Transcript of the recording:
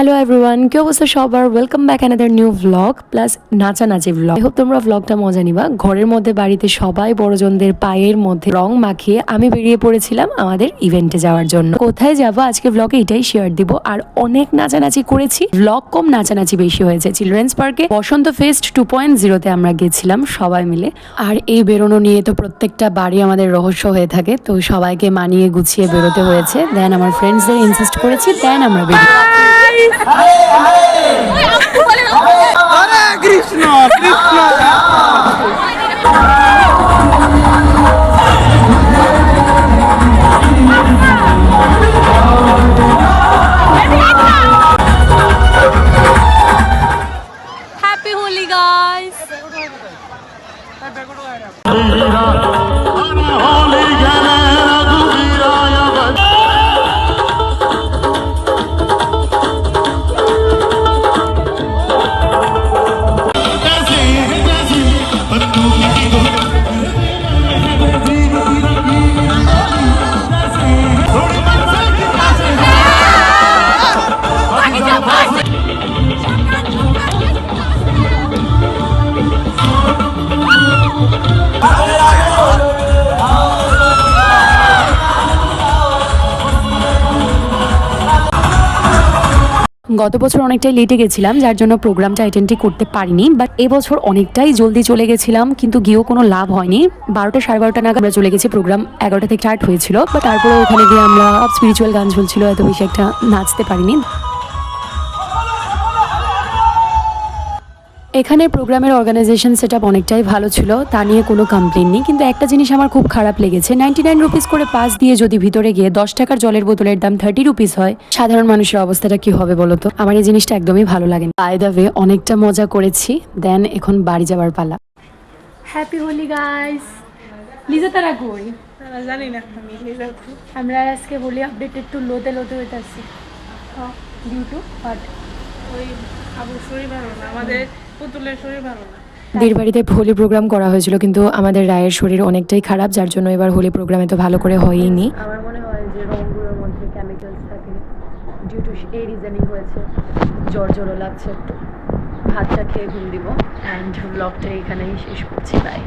Hello everyone, কি অবস্থা সবার? Welcome back another new vlog plus নাচানাচি ভ্লগ। আই হোপ তোমরা ভ্লগটা মজা নিবা। ঘরের মধ্যে বাড়িতে সবাই বড়জনদের পায়ের মধ্যে রং মাখিয়ে আমি বেরিয়ে পড়েছিলাম আমাদের ইভেন্টে যাওয়ার জন্য। কোথায় যাব আজকে ভ্লগে এটাই শেয়ার দিব। আর অনেক নাচানাচি করেছি, ভ্লগ কম নাচানাচি বেশি হয়েছে। চিলড্রেন্স পার্কে বসন্ত ফেস্ট 2.0-তে আমরা গেছিলাম সবাই মিলে। আর এই বেরোনো নিয়ে তো প্রত্যেকটা বাড়ি আমাদের রহস্য হয়ে থাকে, তো সবাইকে মানিয়ে গুছিয়ে বেরোতে হয়েছে। দেন আমার ফ্রেন্ডসদের ইনসিস্ট করেছি, দেন আমরা বেরিয়ে। হরে Krishna Krishna Happy Holi, guys! গত বছর অনেকটাই লেটে গেছিলাম, যার জন্য প্রোগ্রামটা অ্যাটেন্ডই করতে পারিনি। বাট এবছর অনেকটাই জলদি চলে গেছিলাম, কিন্তু গিয়েও কোনো লাভ হয়নি। 12টা সাড়ে 12টা নাগাদ আমরা চলে গেছি। প্রোগ্রাম 11টা থেকে স্টার্ট হয়েছিল, বাট তারপরে ওখানে গিয়ে আমরা স্পিরিচুয়াল গান চলছিল, এত বেশি একটা নাচতে পারিনি। এখানে প্রোগ্রামের অর্গানাইজেশন সেট আপ অনেকটাই ভালো ছিল, তা নিয়ে কোনো কমপ্লেন নেই। কিন্তু একটা জিনিস আমার খুব খারাপ লেগেছে, 99 রুপিস করে পাস দিয়ে যদি ভিতরে গিয়ে 10 টাকার জলের বোতলের দাম 30 রুপিস হয়, সাধারণ মানুষের অবস্থাটা কি হবে বলো তো? আমার এই জিনিসটা একদমই ভালো লাগে না। বাই দ্য ওয়ে, অনেকটা মজা করেছি, দেন এখন বাড়ি যাবার পালা। Happy Holi guys. লিজা তারা কই? জানি না আমি আমরা আজকে হোলি আপডেট একটু লোতে হইতে আসছি ডিউ টু বাট ওই আবুর শরীর ভালো না, আমাদের পুতুলের শরীর ভালো না। দের বাড়িতে হোলি প্রোগ্রাম করা হয়েছিল, কিন্তু আমাদের রায়ের শরীর অনেকটাই খারাপ, যার জন্য এবার হোলি প্রোগ্রামে তো ভালো করে হয়নি। আমার মনে হয় যে রংগুলোর মধ্যে কেমিক্যালস থাকে, ডিউ টু এই রিজনিং হয়েছে। জ্বরও লাগছে একটু। ভাতটা খেয়ে ঘুম দিব অ্যান্ড ব্লগটা এখানেই শেষ করছি। বাই।